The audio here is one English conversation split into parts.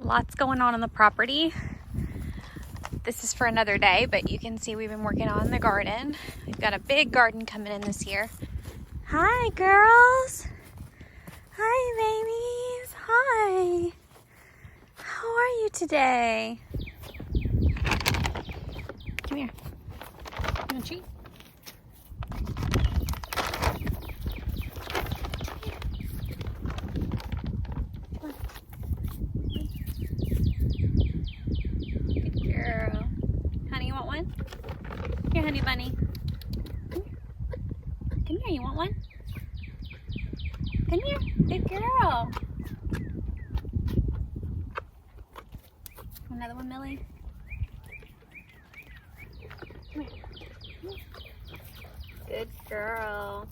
Lots going on the property. This is for another day, but you can see we've been working on the garden. We've got a big garden coming in this year. Hi, girls. Hi, babies. Hi. How are you today? Come here. You want a treat? Good girl. Honey, you want one? Here, honey bunny. Come here. Come here, you want one? Come here. Good girl. Another one, Millie. Come here. Come here. Good girl.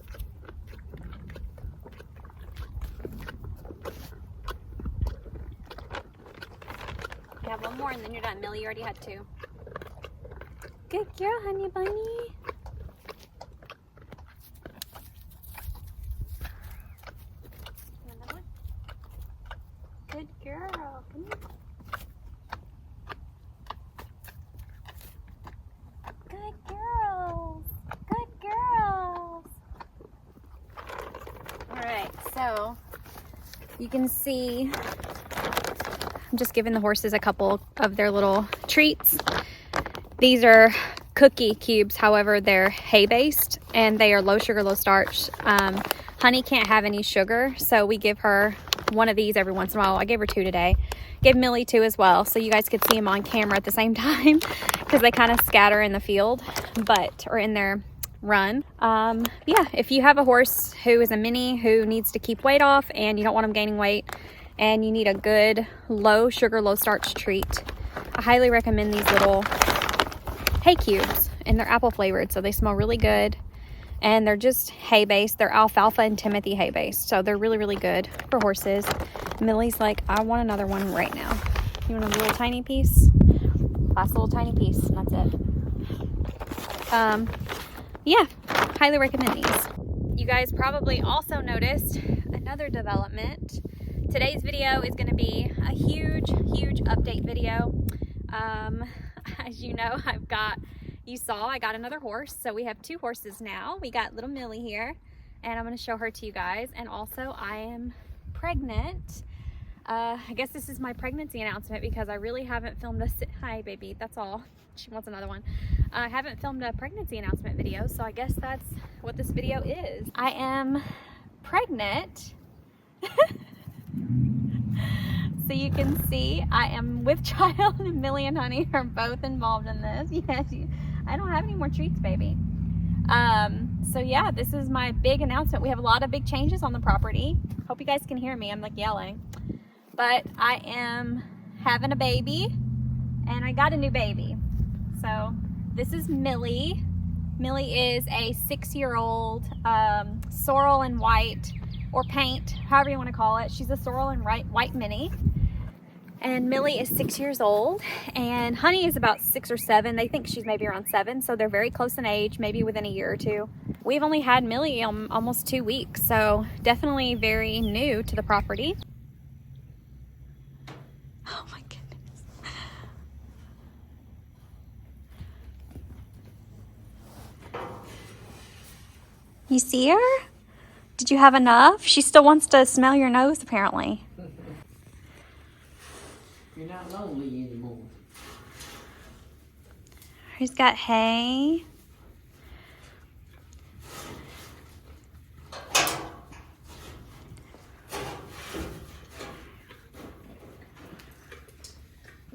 You have one more and then you're done. Millie, you already had two. Good girl, honey bunny. Another one. Good girl. Come here. Good girls. Good girls. All right, so you can see I'm just giving the horses a couple of their little treats. These are cookie cubes, however, they're hay-based and they are low sugar, low starch. Honey can't have any sugar, so we give her one of these every once in a while. I gave her two today. Gave Millie two as well, so you guys could see them on camera at the same time because they kind of scatter in the field, or in their run. Yeah, if you have a horse who is a mini who needs to keep weight off and you don't want them gaining weight and you need a good low sugar, low starch treat, I highly recommend these little hay cubes, and they're apple flavored, so they smell really good, and they're just hay based. They're alfalfa and timothy hay based, so they're really, really good for horses. Millie's like, I want another one right now. You want a little tiny piece? Last little tiny piece, and that's it. Yeah, highly recommend these. You guys probably also noticed another development. Today's video is going to be a huge update video. As you know, I got another horse, so we have two horses now. We got little Millie here, and I'm going to show her to you guys. And also, I am pregnant. I guess this is my pregnancy announcement because I really haven't filmed hi baby, that's all. She wants another one. I haven't filmed a pregnancy announcement video, so I guess that's what this video is. I am pregnant. So you can see I am with child, and Millie and Honey are both involved in this. Yes, I don't have any more treats, baby. So yeah, this is my big announcement. We have a lot of big changes on the property. Hope you guys can hear me. I'm like yelling. But I am having a baby, and I got a new baby. So this is Millie. Millie is a 6-year-old sorrel and white, or paint, however you want to call it. She's a sorrel and white mini. And Millie is 6 years old, and Honey is about 6 or 7. They think she's maybe around 7, so they're very close in age, maybe within a year or two. We've only had Millie almost 2 weeks, so definitely very new to the property. Oh my goodness. You see her? Did you have enough? She still wants to smell your nose, apparently. You're not lonely anymore. He's got hay.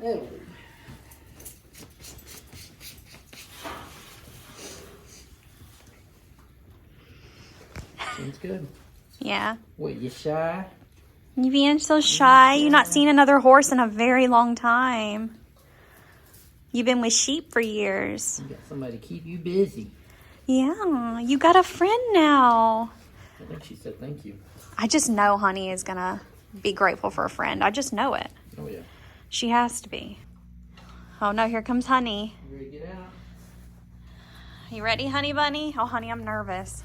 Oh. Seems good. Yeah. What, you shy? You being so shy? You've not seen another horse in a very long time. You've been with sheep for years. You got somebody to keep you busy. Yeah, you got a friend now. I think she said thank you. I just know Honey is gonna be grateful for a friend. I just know it. Oh yeah. She has to be. Oh no, here comes Honey. You ready to get out? You ready, Honey Bunny? Oh, Honey, I'm nervous.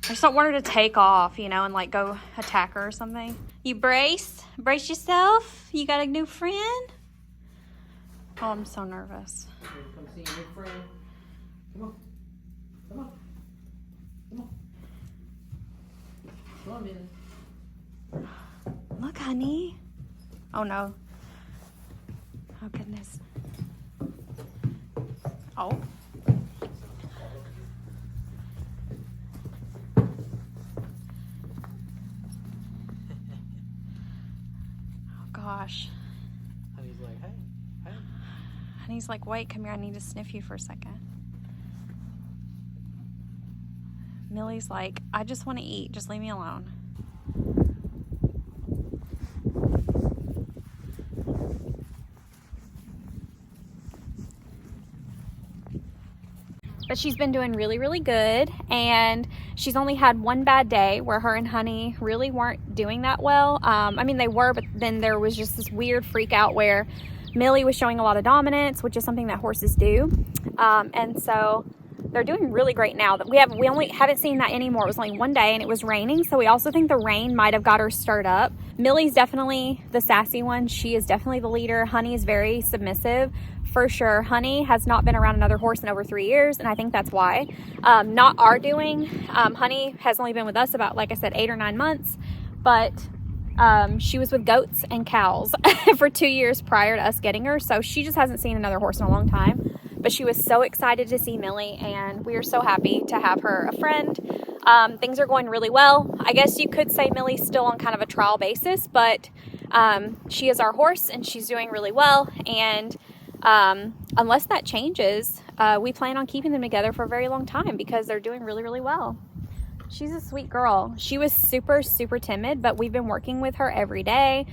I just don't want her to take off, you know, and like go attack her or something. You brace yourself. You got a new friend. Oh, I'm so nervous. Come see your new friend. Come on. Come on. Come on. Come on, Millie. Look, honey. Oh no. Oh goodness. Oh. Gosh. Honey's like, hey. Honey's like, wait, come here, I need to sniff you for a second. Millie's like, I just want to eat, just leave me alone. But she's been doing really, really good, and she's only had one bad day where her and Honey really weren't doing that well. I mean, they were, but then there was just this weird freak out where Millie was showing a lot of dominance, which is something that horses do. And so they're doing really great now. We only haven't seen that anymore. It was only one day and it was raining, so we also think the rain might have got her stirred up. Millie's definitely the sassy one. She is definitely the leader. Honey is very submissive. For sure. Honey has not been around another horse in over 3 years, and I think that's why. Not our doing. Honey has only been with us about, like I said, 8 or 9 months, but she was with goats and cows for 2 years prior to us getting her, so she just hasn't seen another horse in a long time. But she was so excited to see Millie, and we are so happy to have her a friend. Things are going really well. I guess you could say Millie's still on kind of a trial basis, but she is our horse, and she's doing really well, and unless that changes, we plan on keeping them together for a very long time because they're doing really, really well. She's a sweet girl. She was super, super timid, but we've been working with her every day.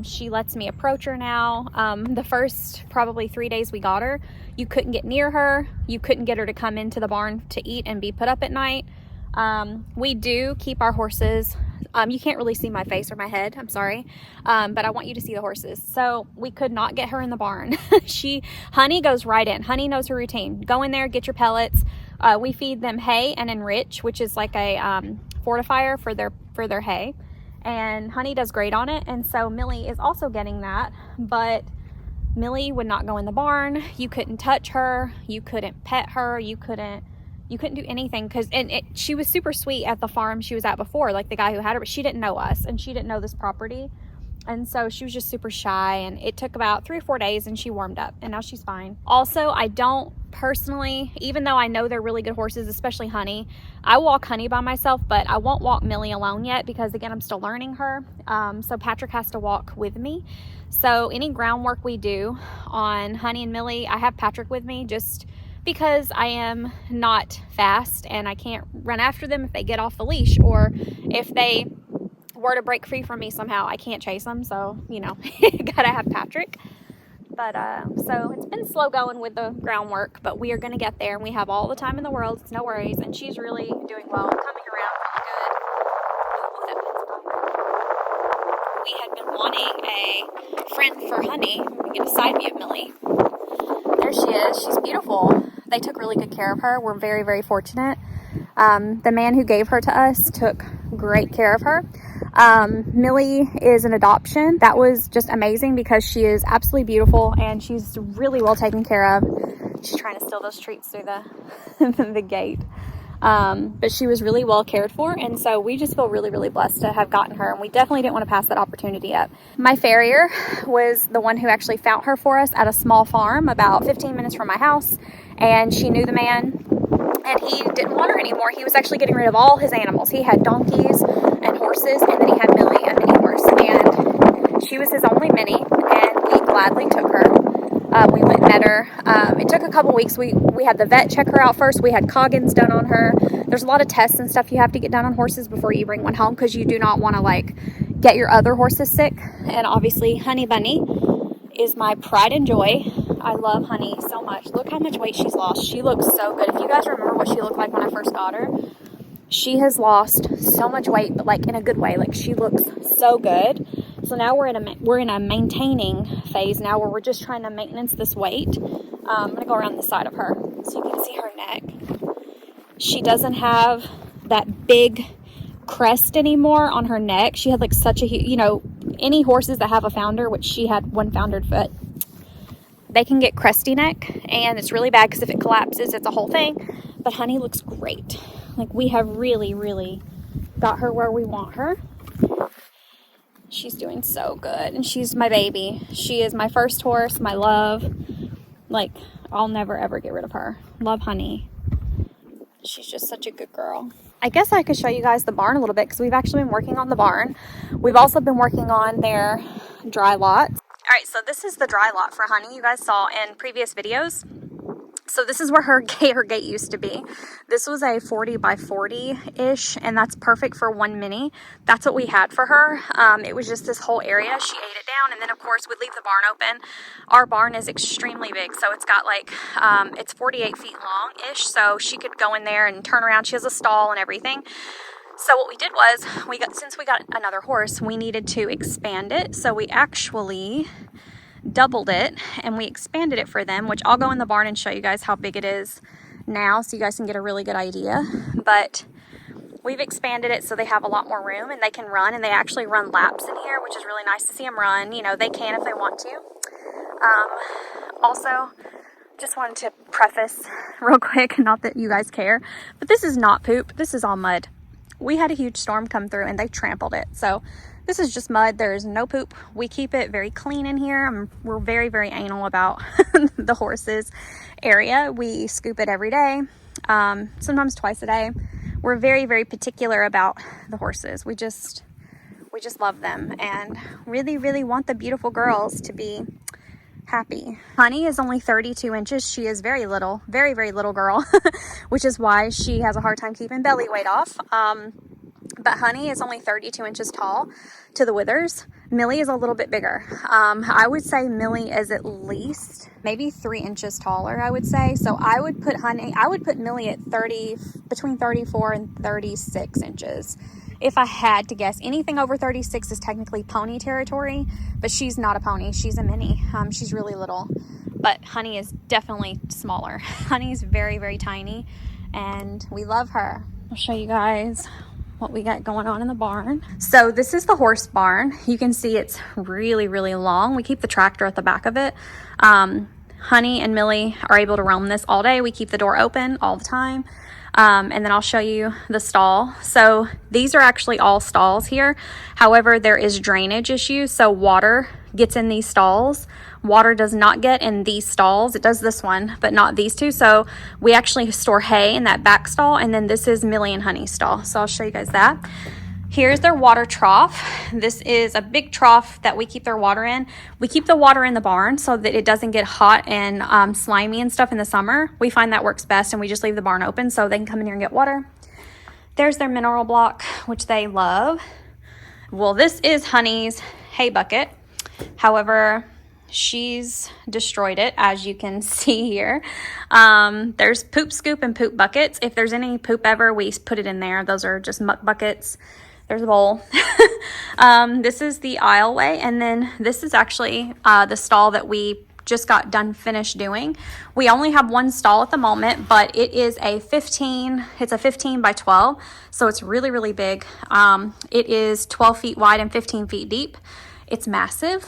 She lets me approach her now. The first probably 3 days we got her, you couldn't get near her. You couldn't get her to come into the barn to eat and be put up at night. We do keep our horses. You can't really see my face or my head, I'm sorry, but I want you to see the horses. So we could not get her in the barn. Honey goes right in. Honey knows her routine. Go in there, get your pellets. We feed them hay and enrich, which is like a fortifier for their hay, and Honey does great on it. And so Millie is also getting that, but Millie would not go in the barn. You couldn't touch her. You couldn't pet her. You couldn't do anything because she was super sweet at the farm she was at before, like the guy who had her, but she didn't know us and she didn't know this property. And so she was just super shy, and it took about 3 or 4 days and she warmed up, and now she's fine. Also, I don't personally, even though I know they're really good horses, especially Honey, I walk Honey by myself, but I won't walk Millie alone yet because, again, I'm still learning her. So Patrick has to walk with me. So any groundwork we do on Honey and Millie, I have Patrick with me just because I am not fast and I can't run after them if they get off the leash, or if they were to break free from me somehow, I can't chase them. So, you know, gotta have Patrick. But so it's been slow going with the groundwork, but we are going to get there, and we have all the time in the world. It's no worries, and she's really doing well, coming around really good. We had been wanting a friend for Honey. Let me get a side view of Millie. There she is. She's beautiful. They took really good care of her. We're very, very fortunate. The man who gave her to us took great care of her. Millie is an adoption. That was just amazing because she is absolutely beautiful and she's really well taken care of. She's trying to steal those treats through the gate. But she was really well cared for, and so we just feel really, really blessed to have gotten her, and we definitely didn't want to pass that opportunity up. My farrier was the one who actually found her for us at a small farm about 15 minutes from my house, and she knew the man, and he didn't want her anymore. He was actually getting rid of all his animals. He had donkeys and horses, and then he had Millie, a mini horse, and she was his only mini, and we gladly took her. We went and met her. It took a couple weeks. We had the vet check her out first. We had Coggins done on her. There's a lot of tests and stuff you have to get done on horses before you bring one home, because you do not want to like get your other horses sick. And obviously Honey Bunny is my pride and joy. I love Honey so much. Look how much weight she's lost. She looks so good. If you guys remember what she looked like when I first got her, she has lost so much weight, but like in a good way. Like she looks so good. So now we're in a maintaining phase now, where we're just trying to maintenance this weight. I'm gonna go around the side of her so you can see her neck. She doesn't have that big crest anymore on her neck. She had like such a huge, you know, any horses that have a founder, which she had one foundered foot, they can get cresty neck, and it's really bad because if it collapses, it's a whole thing. But Honey looks great. Like, we have really, really got her where we want her. She's doing so good, and she's my baby. She is my first horse, my love. Like, I'll never ever get rid of her. Love Honey. She's just such a good girl. I guess I could show you guys the barn a little bit because we've actually been working on the barn. We've also been working on their dry lot. All right, so this is the dry lot for Honey you guys saw in previous videos. So this is where her gate used to be. This was a 40 by 40-ish, and that's perfect for one mini. That's what we had for her. It was just this whole area. She ate it down, and then of course we'd leave the barn open. Our barn is extremely big, so it's got like, it's 48 feet long-ish, so she could go in there and turn around. She has a stall and everything. So what we did was, since we got another horse, we needed to expand it. So we actually doubled it and we expanded it for them, which I'll go in the barn and show you guys how big it is now so you guys can get a really good idea. But we've expanded it so they have a lot more room and they can run, and they actually run laps in here, which is really nice to see them run. You know, they can if they want to. Also, just wanted to preface real quick, not that you guys care, but this is not poop. This is all mud. We had a huge storm come through and they trampled it. So this is just mud. There is no poop. We keep it very clean in here. We're very, very anal about the horses area. We scoop it every day, sometimes twice a day. We're very, very particular about the horses. We just love them and really, really want the beautiful girls to be happy. Honey is only 32 inches. She is very little, very, very little girl, which is why she has a hard time keeping belly weight off. But Honey is only 32 inches tall to the withers. Millie is a little bit bigger. I would say Millie is at least maybe 3 inches taller, I would say. So I would put Millie at between 34 and 36 inches. If I had to guess, anything over 36 is technically pony territory, but she's not a pony. She's a mini. She's really little, but Honey is definitely smaller. Honey's very, very tiny, and we love her. I'll show you guys what we got going on in the barn. So this is the horse barn. You can see it's really, really long. We keep the tractor at the back of it. Honey and Millie are able to roam this all day. We keep the door open all the time. And then I'll show you the stall. So these are actually all stalls here. However, there is drainage issues. So water gets in these stalls. Water does not get in these stalls. It does this one, but not these two. So we actually store hay in that back stall. And then this is Millie and Honey's stall. So I'll show you guys that. Here's their water trough. This is a big trough that we keep their water in. We keep the water in the barn so that it doesn't get hot and slimy and stuff in the summer. We find that works best, and we just leave the barn open so they can come in here and get water. There's their mineral block, which they love. Well, this is Honey's hay bucket. However, she's destroyed it, as you can see here. There's poop scoop and poop buckets. If there's any poop ever, we put it in there. Those are just muck buckets. There's a bowl. This is the aisleway, and then this is actually the stall that we just got done finished doing. We only have one stall at the moment, but it is a 15 by 12, so it's really, really big. It is 12 feet wide and 15 feet deep. It's massive.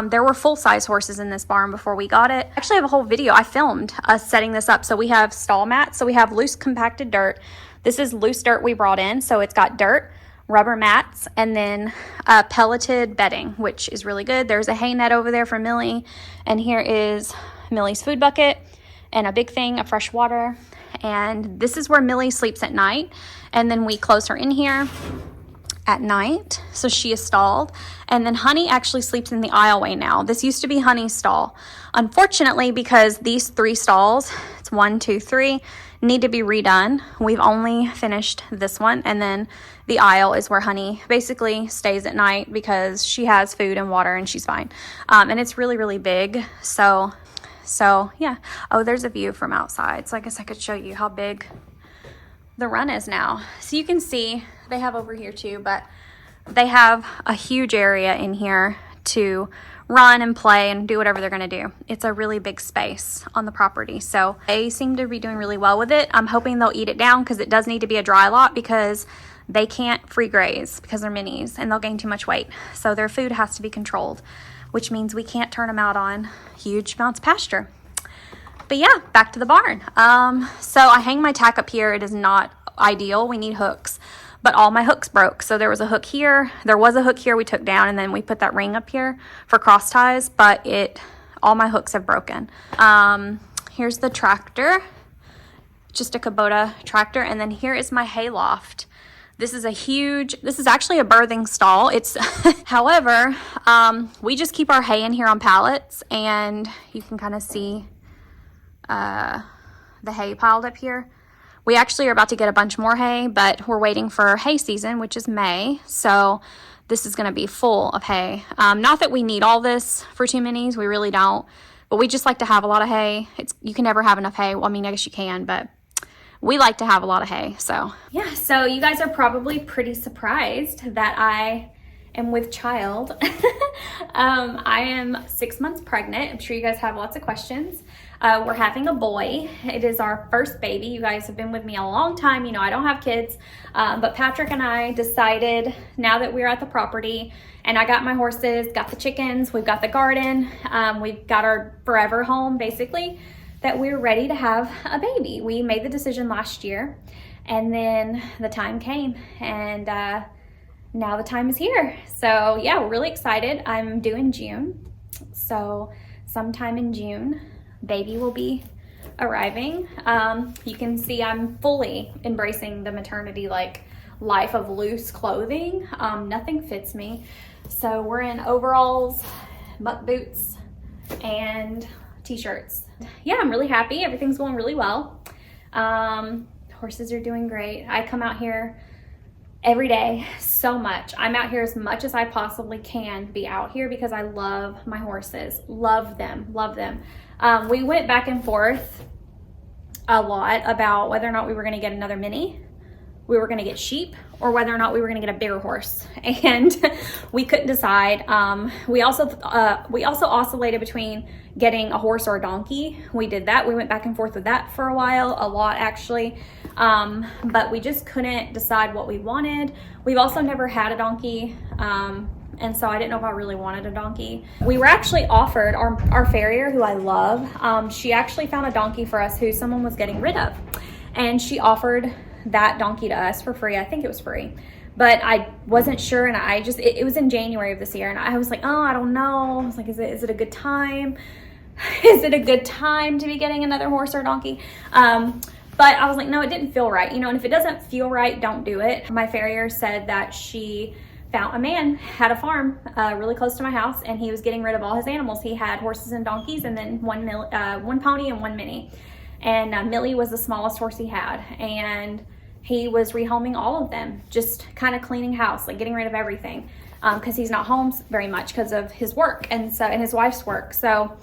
There were full-size horses in this barn before we got it. I actually have a whole video I filmed us setting this up. So we have stall mats. So we have loose compacted dirt. This is loose dirt we brought in. So it's got dirt, rubber mats, and then pelleted bedding, which is really good. There's a hay net over there for Millie. And here is Millie's food bucket and a big thing of fresh water. And this is where Millie sleeps at night. And then we close her in here at night, so she is stalled. And then Honey actually sleeps in the aisleway now. This used to be Honey's stall. Unfortunately, because these 3 stalls, it's 1, 2, 3, need to be redone. We've only finished this one, and then the aisle is where Honey basically stays at night because she has food and water and she's fine. And it's really, really big. So yeah. Oh, there's a view from outside. So I guess I could show you how big the run is now. So you can see they have over here too, but they have a huge area in here to run and play and do whatever they're going to do. It's a really big space on the property, so they seem to be doing really well with it. I'm hoping they'll eat it down because it does need to be a dry lot because they can't free graze because they're minis and they'll gain too much weight. So their food has to be controlled, which means we can't turn them out on huge amounts of pasture. But yeah, back to the barn. So I hang my tack up here. It is not ideal. We need hooks, but all my hooks broke. So there was a hook here. There was a hook here we took down, and then we put that ring up here for cross ties, but all my hooks have broken. Here's the tractor, just a Kubota tractor. And then here is my hay loft. This is actually a birthing stall. However, we just keep our hay in here on pallets, and you can kind of see the hay piled up here. We actually are about to get a bunch more hay, but we're waiting for hay season, which is May. So this is going to be full of hay. Not that we need all this for 2 minis. We really don't. But we just like to have a lot of hay. You can never have enough hay. Well, I mean, I guess you can, but we like to have a lot of hay. So yeah, so you guys are probably pretty surprised that I am with child. I am 6 months pregnant. I'm sure you guys have lots of questions. We're having a boy. It is our first baby. You guys have been with me a long time. You know, I don't have kids, but Patrick and I decided now that we're at the property and I got my horses, got the chickens, we've got the garden, we've got our forever home basically, that we're ready to have a baby. We made the decision last year, and then the time came, and now the time is here. So yeah, we're really excited. I'm due in June, so sometime in June baby will be arriving. You can see I'm fully embracing the maternity life of loose clothing. Nothing fits me, so we're in overalls, muck boots, and t-shirts. Yeah, I'm really happy. Everything's going really well. Horses are doing great. I come out here every day so much. I'm out here as much as I possibly can be out here because I love my horses. Love them. We went back and forth a lot about whether or not we were going to get another mini, we were going to get sheep, or whether or not we were going to get a bigger horse, and we couldn't decide. We also oscillated between getting a horse or a donkey. We did that. We went back and forth with that for a while, a lot actually, but we just couldn't decide what we wanted. We've also never had a donkey, and so I didn't know if I really wanted a donkey. We were actually offered, our farrier, who I love, she actually found a donkey for us who someone was getting rid of, and she offered that donkey to us for free. I think it was free, but I wasn't sure, and it was in January of this year, and I was like, oh, I don't know. I was like, is it a good time? Is it a good time to be getting another horse or donkey? But I was like, no, it didn't feel right, and if it doesn't feel right, don't do it. My farrier said that she found a man had a farm really close to my house, and he was getting rid of all his animals. He had horses and donkeys, and then one pony and one mini, and Millie was the smallest horse he had, and he was rehoming all of them, just kind of cleaning house, getting rid of everything, because he's not home very much because of his work and his wife's work. So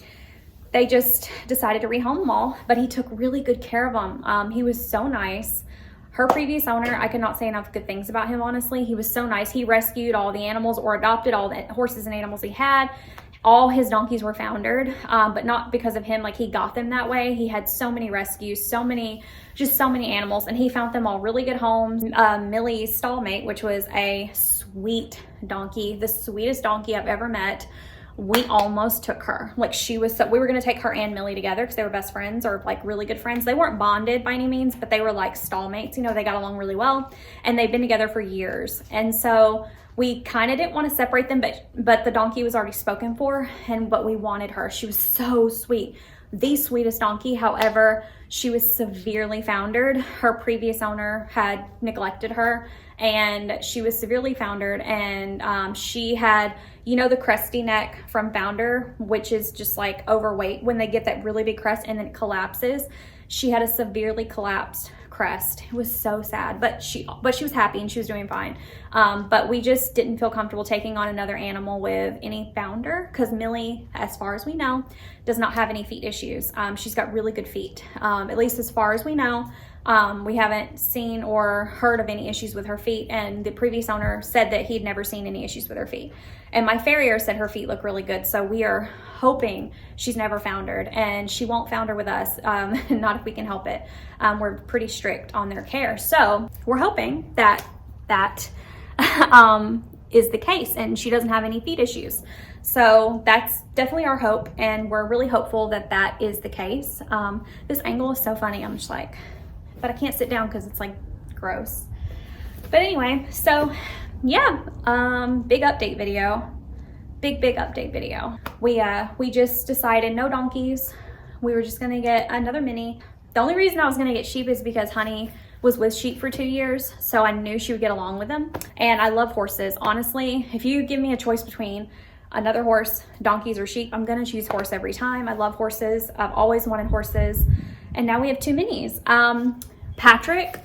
they just decided to rehome them all, but he took really good care of them. He was so nice. Her previous owner, I could not say enough good things about him, honestly. He was so nice. He rescued all the animals or adopted all the horses and animals he had. All his donkeys were foundered, but not because of him. He got them that way. He had so many rescues, so many animals, and he found them all really good homes. Millie's stallmate, which was a sweet donkey, the sweetest donkey I've ever met. We almost took her. We were going to take her and Millie together because they were best friends, or really good friends. They weren't bonded by any means, but they were stallmates. They got along really well, and they've been together for years. And so we kind of didn't want to separate them, but the donkey was already spoken for, but we wanted her. She was so sweet. The sweetest donkey. However, she was severely foundered. Her previous owner had neglected her, and she was severely foundered, and she had, the crusty neck from founder, which is just overweight when they get that really big crest and then it collapses. She had a severely collapsed crest. It was so sad, but she was happy and she was doing fine. But we just didn't feel comfortable taking on another animal with any founder, because Millie, as far as we know, does not have any feet issues. She's got really good feet. at least as far as we know. We haven't seen or heard of any issues with her feet, and the previous owner said that he'd never seen any issues with her feet. And my farrier said her feet look really good, so we are hoping she's never foundered, and she won't founder with us, not if we can help it. We're pretty strict on their care, so we're hoping that is the case and she doesn't have any feet issues. So that's definitely our hope, and we're really hopeful that that is the case. This angle is so funny. I'm just like, but I can't sit down because it's like gross. But anyway, so yeah, big update video. Big update video. We just decided no donkeys. We were just gonna get another mini. The only reason I was gonna get sheep is because Honey was with sheep for 2 years, so I knew she would get along with them. And I love horses. Honestly, if you give me a choice between another horse, donkeys, or sheep, I'm gonna choose horse every time. I love horses. I've always wanted horses. And now we have 2 minis. Patrick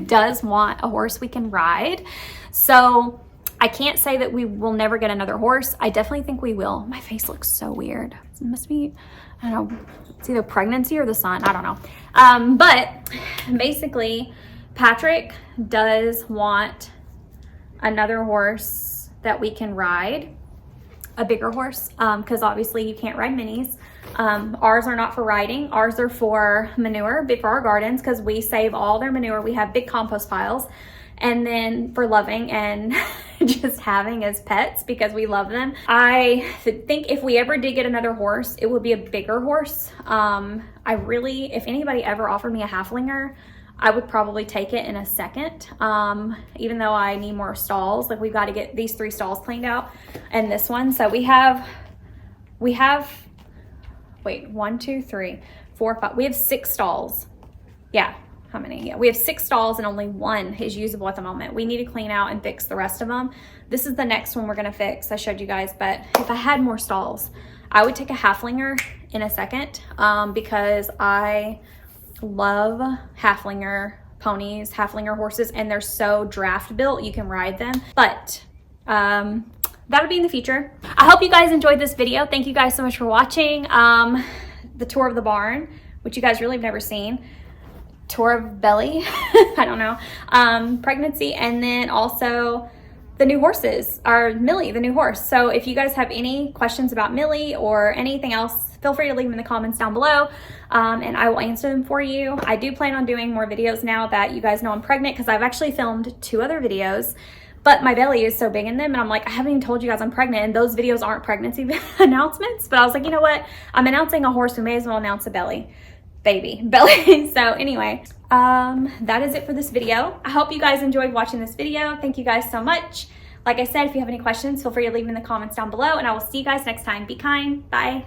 does want a horse we can ride. So I can't say that we will never get another horse. I definitely think we will. My face looks so weird. It must be, I don't know, it's either pregnancy or the sun. I don't know. But basically, Patrick does want another horse that we can ride, a bigger horse, because obviously you can't ride minis. Ours are not for riding. Ours are for manure, for our gardens, because we save all their manure. We have big compost piles. And then for loving and just having as pets because we love them. I think if we ever did get another horse, it would be a bigger horse. If anybody ever offered me a halflinger, I would probably take it in a second. Even though I need more stalls, like we've got to get these 3 stalls cleaned out and this one. So we have, wait, 1, 2, 3, 4, 5. We have 6 stalls. Yeah. How many? Yeah, we have 6 stalls and only 1 is usable at the moment. We need to clean out and fix the rest of them. This is the next one we're gonna fix. I showed you guys, but if I had more stalls, I would take a halflinger in a second because I love halflinger ponies, halflinger horses, and they're so draft built, you can ride them. But that'll be in the future. I hope you guys enjoyed this video. Thank you guys so much for watching the tour of the barn, which you guys really have never seen. Tour of belly, I don't know, pregnancy, and then also the new horses, our Millie, the new horse. So if you guys have any questions about Millie or anything else, feel free to leave them in the comments down below, and I will answer them for you. I do plan on doing more videos now that you guys know I'm pregnant, because I've actually filmed 2 other videos, but my belly is so big in them, and I'm like, I haven't even told you guys I'm pregnant, and those videos aren't pregnancy announcements. But I was like, you know what, I'm announcing a horse, we may as well announce a baby belly. So anyway, that is it for this video. I hope you guys enjoyed watching this video. Thank you guys so much. Like I said, if you have any questions, feel free to leave them in the comments down below, and I will see you guys next time. Be kind. Bye.